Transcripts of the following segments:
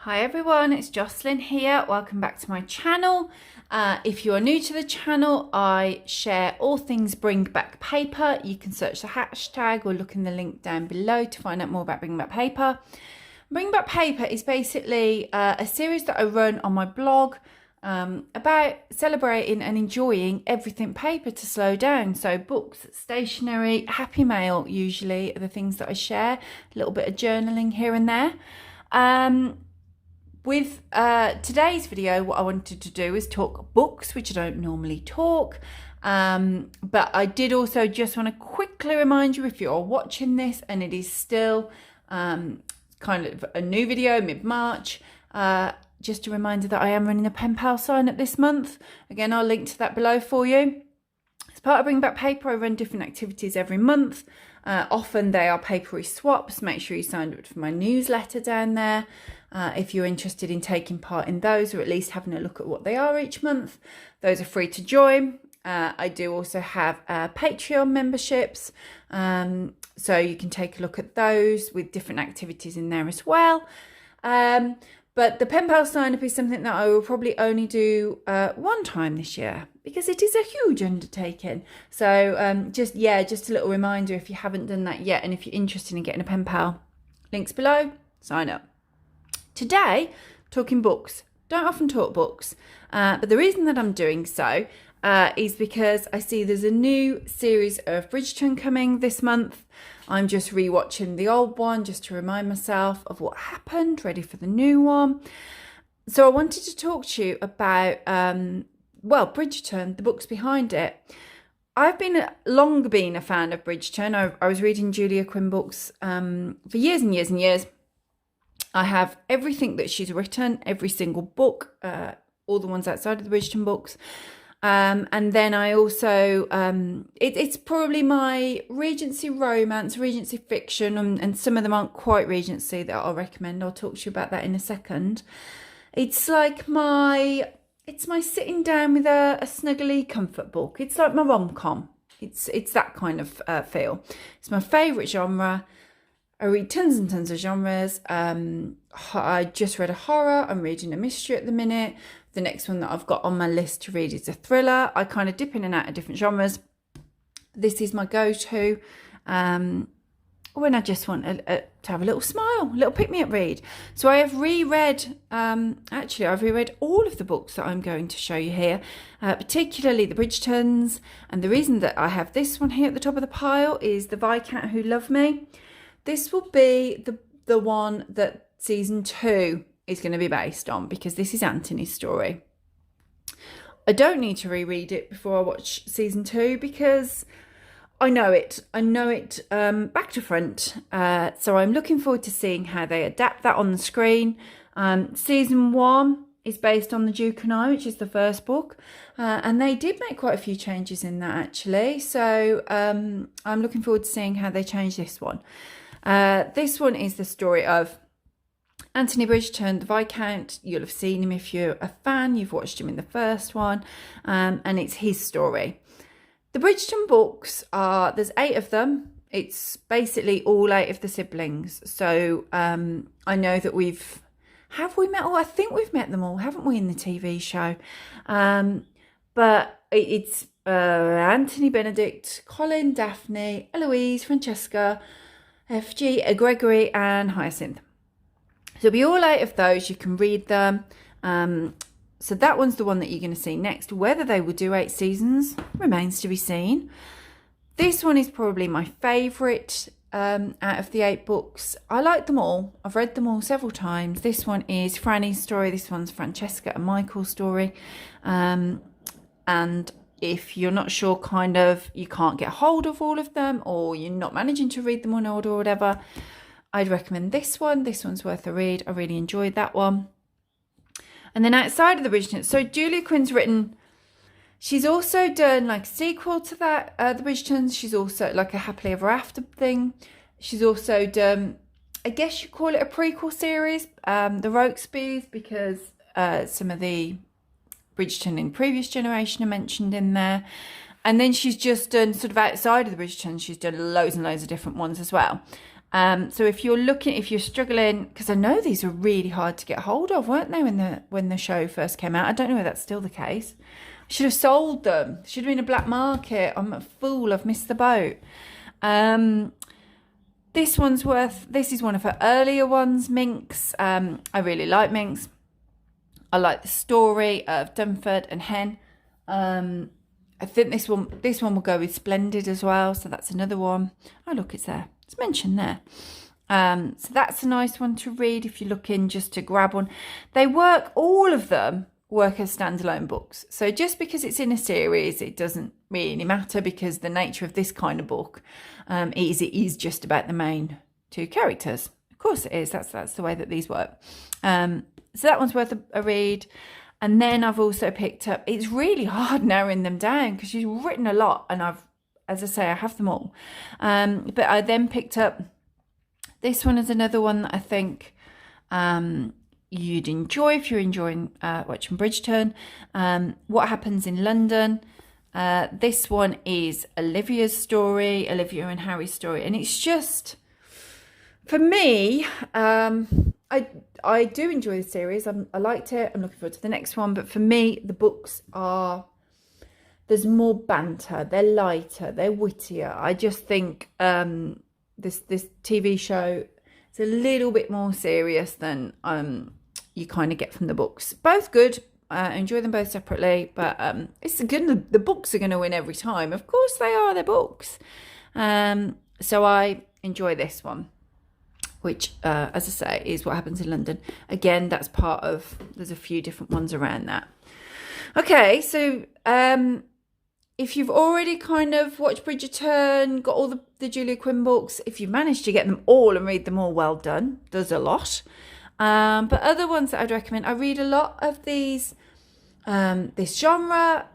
Hi everyone, it's Jocelyn here. Welcome back to my channel. If you are new to the channel, I share all things Bring Back Paper. You can search the hashtag or look in the link down below to find out more about Bring Back Paper. Bring Back Paper is basically a series that I run on my blog about celebrating and enjoying everything paper to slow down. So books, stationery, happy mail usually are the things that I share. A little bit of journaling here and there. With today's video, what I wanted to do is talk books, which I don't normally talk. But I did also just want to quickly remind you, if you're watching this and it is still kind of a new video, mid-March, just a reminder that I am running a pen pal sign up this month. Again, I'll link to that below for you. As part of Bring Back Paper, I run different activities every month. Often they are papery swaps. Make sure you signed up for my newsletter down there. If you're interested in taking part in those, or at least having a look at what they are each month, those are free to join. I do also have Patreon memberships, so you can take a look at those with different activities in there as well. But the pen pal sign up is something that I will probably only do one time this year, because it is a huge undertaking. So just a little reminder, if you haven't done that yet and if you're interested in getting a pen pal, links below, sign up. Today, talking books. Don't often talk books, but the reason that I'm doing so is because I see there's a new series of Bridgerton coming this month. I'm just rewatching the old one just to remind myself of what happened, ready for the new one. So I wanted to talk to you about, Bridgerton, the books behind it. I've long been a fan of Bridgerton. I was reading Julia Quinn books for years and years and years. I have everything that she's written, every single book, all the ones outside of the Bridgerton books. And then I also, it's probably my Regency romance, Regency fiction, and some of them aren't quite Regency that I'll recommend. I'll talk to you about that in a second. It's like it's my sitting down with a snuggly comfort book. It's like my rom-com. It's that kind of feel. It's my favourite genre. I read tons and tons of genres. I just read a horror. I'm reading a mystery at the minute. The next one that I've got on my list to read is a thriller. I kind of dip in and out of different genres. This is my go-to when I just want to have a little smile, a little pick-me-up read. So I have reread, I've reread all of the books that I'm going to show you here, particularly the Bridgertons. And the reason that I have this one here at the top of the pile is The Viscount Who Loved Me. This will be the one that season 2 is going to be based on, because this is Anthony's story. I don't need to reread it before I watch season 2 because I know it back to front. So I'm looking forward to seeing how they adapt that on the screen. Season 1 is based on The Duke and I, which is the first book. And they did make quite a few changes in that, actually. So I'm looking forward to seeing how they change this one. This one is the story of Anthony Bridgerton, the Viscount. You'll have seen him if you're a fan. You've watched him in the first one. And it's his story. The Bridgerton books there's 8 of them. It's basically all 8 of the siblings. So I know that have we met all? I think we've met them all, haven't we, in the TV show? But it's Anthony, Benedict, Colin, Daphne, Eloise, Francesca, FG, Gregory and Hyacinth. So it'll be all 8 of those. You can read them. So that one's the one that you're going to see next. Whether they will do 8 seasons remains to be seen. This one is probably my favourite out of the 8 books. I like them all. I've read them all several times. This one is Franny's story. This one's Francesca and Michael's story. And if you're not sure, you can't get hold of all of them, or you're not managing to read them in order or whatever, I'd recommend this one. This one's worth a read. I really enjoyed that one. And then outside of the Bridgerton, so Julia Quinn's she's also done like a sequel to that, the Bridgertons. She's also like a Happily Ever After thing. She's also done, I guess you call it a prequel series, the Rokesbys, because some of the Bridgerton in previous generation are mentioned in there. And then she's just done sort of outside of the Bridgerton, she's done loads and loads of different ones as well. So if you're struggling, because I know these were really hard to get hold of, weren't they, when the show first came out? I don't know if that's still the case. I should have sold them. Should have been a black market. I'm a fool. I've missed the boat. This is one of her earlier ones, Minx. I really like Minx. I like the story of Dunford and Hen. I think this one will go with Splendid as well. So that's another one. Oh, look, it's there. It's mentioned there. So that's a nice one to read if you're looking just to grab one. All of them work as standalone books. So just because it's in a series, it doesn't really matter, because the nature of this kind of book it is just about the main two characters. Of course it is. That's the way that these work. So that one's worth a read. And then I've also picked up, it's really hard narrowing them down because she's written a lot, and as I say, I have them all. But I then picked up, this one is another one that I think you'd enjoy if you're enjoying watching Bridgerton. What Happens in London. This one is Olivia and Harry's story. And it's just, for me, I do enjoy the series. I liked it. I'm looking forward to the next one. But for me, the books there's more banter. They're lighter. They're wittier. I just think this TV show is a little bit more serious than you kind of get from the books. Both good. I enjoy them both separately. But it's good. The books are going to win every time. Of course they are. They're books. So I enjoy this one, which, as I say, is What Happens in London. Again, that's part of, there's a few different ones around that. Okay, so if you've already kind of watched Bridgerton, got all the Julia Quinn books, if you've managed to get them all and read them all, well done. There's a lot. But other ones that I'd recommend, I read a lot of this genre.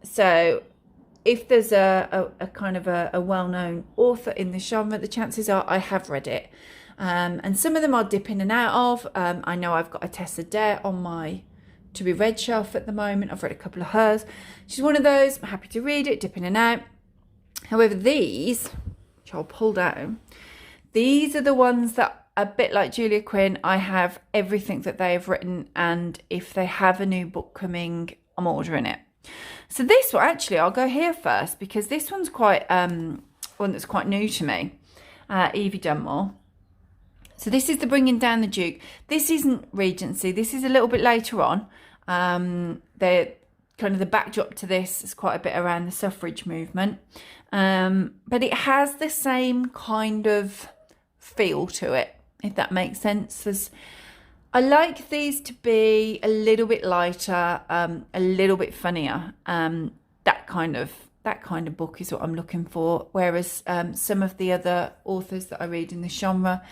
So if there's a kind of a well-known author in this genre, the chances are I have read it. And some of them I'll dip in and out of. I know I've got a Tessa Dare on my to-be-read shelf at the moment. I've read a couple of hers. She's one of those. I'm happy to read it, dip in and out. However, these, which I'll pull down, these are the ones that, a bit like Julia Quinn, I have everything that they have written. And if they have a new book coming, I'm ordering it. So this one, actually, I'll go here first, because this one's quite one that's quite new to me. Evie Dunmore. So this is the Bringing Down the Duke. This isn't Regency. This is a little bit later on. They're kind of the backdrop to this is quite a bit around the suffrage movement. But it has the same kind of feel to it, if that makes sense. I like these to be a little bit lighter, a little bit funnier. That kind of book is what I'm looking for. Whereas some of the other authors that I read in the genre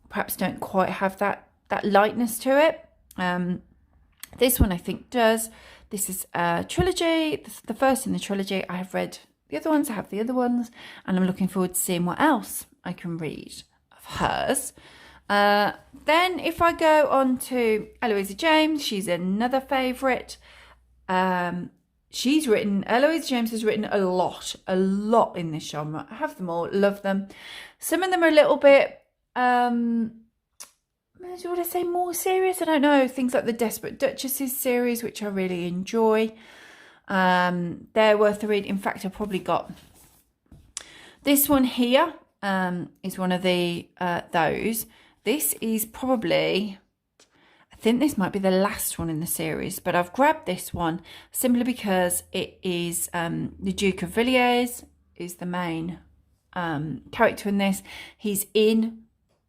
perhaps don't quite have that lightness to it. This one I think does. This is a trilogy. This is the first in the trilogy. I have read the other ones. I have the other ones, and I'm looking forward to seeing what else I can read of hers. Then if I go on to Eloisa James, she's another favourite. Eloisa James has written a lot in this genre. I have them all, love them. Some of them are a little bit, would I say more serious? I don't know. Things like the Desperate Duchesses series, which I really enjoy. They're worth a read. In fact, I probably got this one here. Is one of the those. This is probably, I think this might be the last one in the series, but I've grabbed this one simply because it is the Duke of Villiers is the main character in this. He's in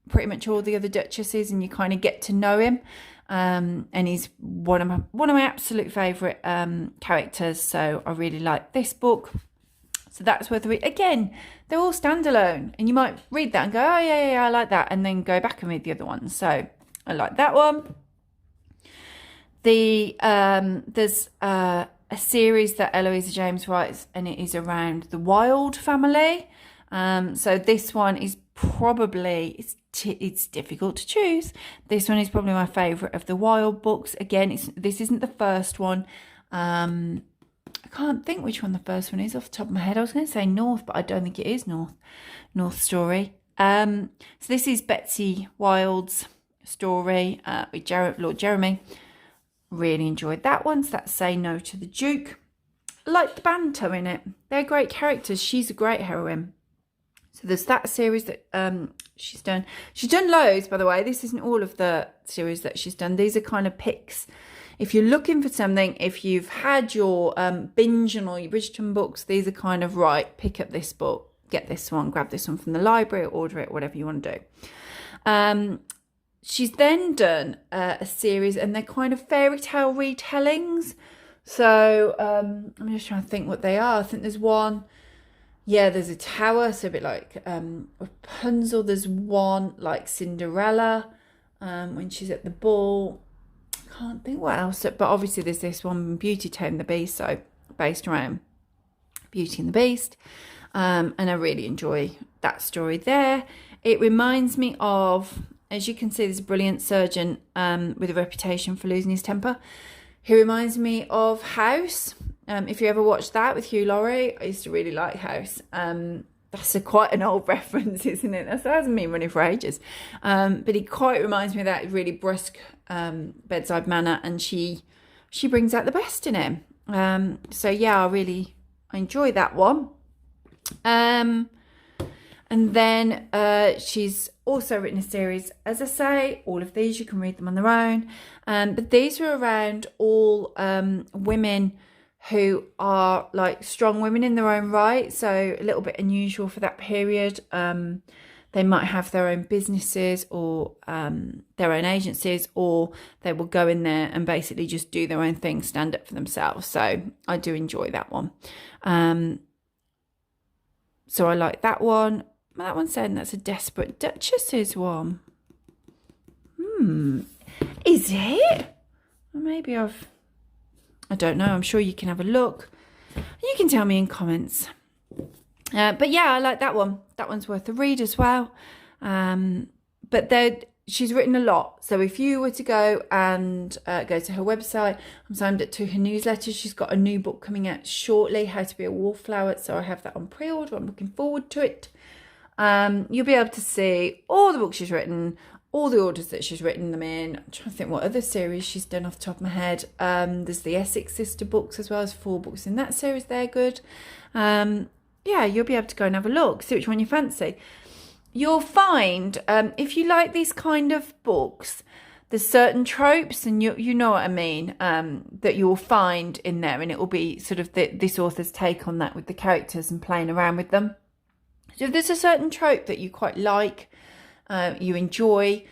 pretty much all the other duchesses, and you kind of get to know him. And he's one of my absolute favourite characters. So I really like this book. So that's worth a read. Again, they're all standalone, and you might read that and go, oh yeah, I like that, and then go back and read the other ones. So I like that one. There's a series that Eloisa James writes, and it is around the Wilde family. So this one is probably, it's difficult to choose. This one is probably my favourite of the Wilde books. Again, this isn't the first one. I can't think which one the first one is off the top of my head. I was going to say North, but I don't think it is North Story. So this is Betsy Wilde's story with Lord Jeremy. Really enjoyed that one. So that's Say No to the Duke. Like the banter in it. They're great characters. She's a great heroine. So there's that series that she's done. She's done loads, by the way. This isn't all of the series that she's done. These are kind of picks. If you're looking for something, if you've had your binge on all your Bridgerton books, these are kind of right. Pick up this book, get this one, grab this one from the library, order it, whatever you want to do. She's then done a series, and they're kind of fairy tale retellings. So I'm just trying to think what they are. I think there's one. Yeah, there's a tower, so a bit like Rapunzel. There's one like Cinderella when she's at the ball. Can't think what else, but obviously there's this one, Beauty Tamed the Beast, so based around Beauty and the Beast, and I really enjoy that story there. It reminds me of, as you can see, there's a brilliant surgeon with a reputation for losing his temper. He reminds me of House. If you ever watched that with Hugh Laurie, I used to really like House. That's quite an old reference, isn't it? That hasn't been running for ages. But he quite reminds me of that really brusque bedside manner, and she brings out the best in him. So yeah, I enjoy that one. And then she's also written a series, as I say, all of these, you can read them on their own. But these are around all women who are like strong women in their own right. So a little bit unusual for that period. They might have their own businesses or their own agencies, or they will go in there and basically just do their own thing, stand up for themselves. So I do enjoy that one. So I like that one. That one's saying that's a Desperate Duchess's one. Is it? Well, maybe I don't know. I'm sure you can have a look. You can tell me in comments. But yeah, I like that one. That one's worth a read as well. But she's written a lot. So if you were to go and go to her website, I'm signed up to her newsletter. She's got a new book coming out shortly, How to Be a Wallflower. So I have that on pre-order. I'm looking forward to it. You'll be able to see all the books she's written, all the orders that she's written them in. I'm trying to think what other series she's done off the top of my head. There's the Essex Sister books as well as 4 books in that series. They're good. Yeah, you'll be able to go and have a look, see which one you fancy. You'll find, if you like these kind of books, there's certain tropes, and you know what I mean, that you'll find in there, and it will be sort of this author's take on that with the characters and playing around with them. So if there's a certain trope that you quite like, you enjoy,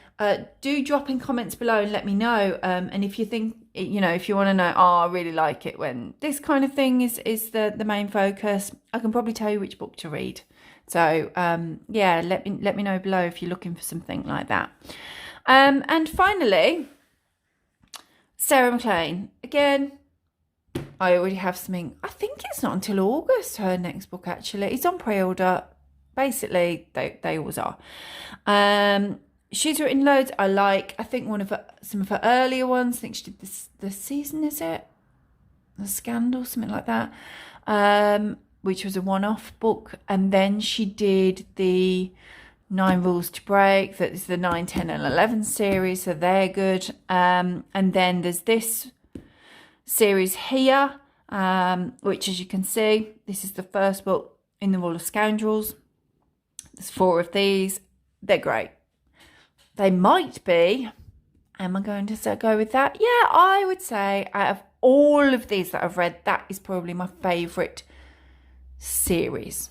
do drop in comments below and let me know. And if you think, if you want to know, I really like it when this kind of thing is the main focus, I can probably tell you which book to read. So yeah, let me know below if you're looking for something like that. And finally, Sarah McLean. Again, I already have something. I think it's not until August, her next book, actually. It's on pre-order. Basically, they always are. She's written loads. I think some of her earlier ones. I think she did the Season, is it? The Scandal, something like that. Which was a one-off book. And then she did the 9 Rules to Break. That is the 9, 10 and 11 series. So they're good. And then there's this series here, which, as you can see, this is the first book in the Wall of Scoundrels. There's 4 of these. They're great. They might be, am I going to go with that? Yeah, I would say out of all of these that I've read, that is probably my favourite series.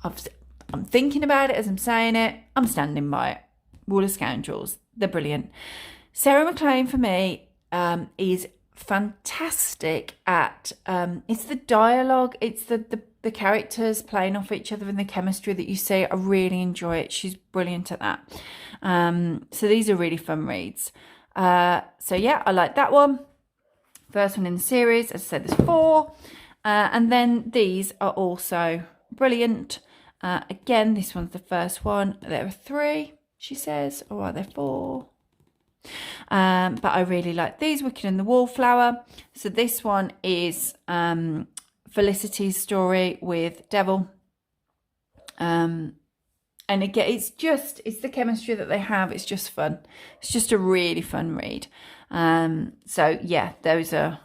I'm thinking about it as I'm saying it. I'm standing by it. Wall of Scoundrels. They're brilliant. Sarah McLean, for me, is fantastic at, it's the dialogue, it's the characters playing off each other and the chemistry that you see. I really enjoy it. She's brilliant at that. So these are really fun reads. So yeah, I like that one. First one in the series. As I said, there's 4. And then these are also brilliant. Again, this one's the first one. There are 3, she says. Or are there 4? But I really like these. Wicked and the Wallflower. So this one is Felicity's story with Devil. And again, it's the chemistry that they have. It's just fun. It's just a really fun read. So yeah, those are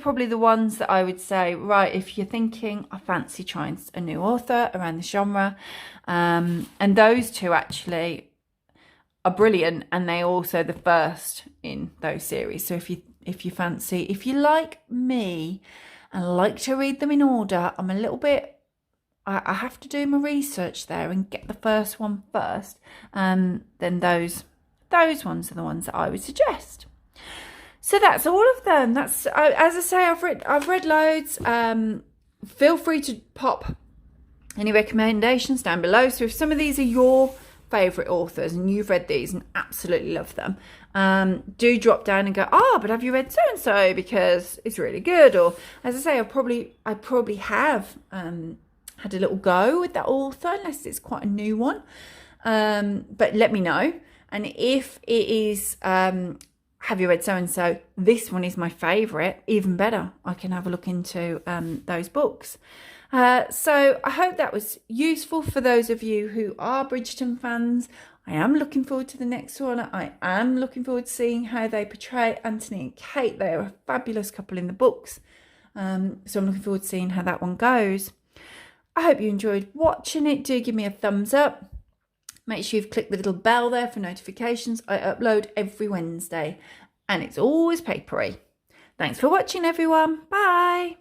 probably the ones that I would say, right, if you're thinking, I fancy trying a new author around the genre. And those two actually are brilliant, and they're also the first in those series. So if you like me and like to read them in order, I'm a little bit, I have to do my research there and get the first one first. Then those ones are the ones that I would suggest. So that's all of them. That's, as I say, I've read loads. Feel free to pop any recommendations down below. So if some of these are your favourite authors and you've read these and absolutely love them, do drop down and go, but have you read so and so, because it's really good. Or as I say, I probably have had a little go with that author, unless it's quite a new one. But let me know. And if it is have you read so and so, this one is my favourite, even better, I can have a look into those books. So I hope that was useful for those of you who are Bridgerton fans. I am looking forward to the next one. I am looking forward to seeing how they portray Anthony and Kate. They are a fabulous couple in the books. So I'm looking forward to seeing how that one goes. I hope you enjoyed watching it. Do give me a thumbs up. Make sure you've clicked the little bell there for notifications. I upload every Wednesday and it's always papery. Thanks for watching, everyone. Bye.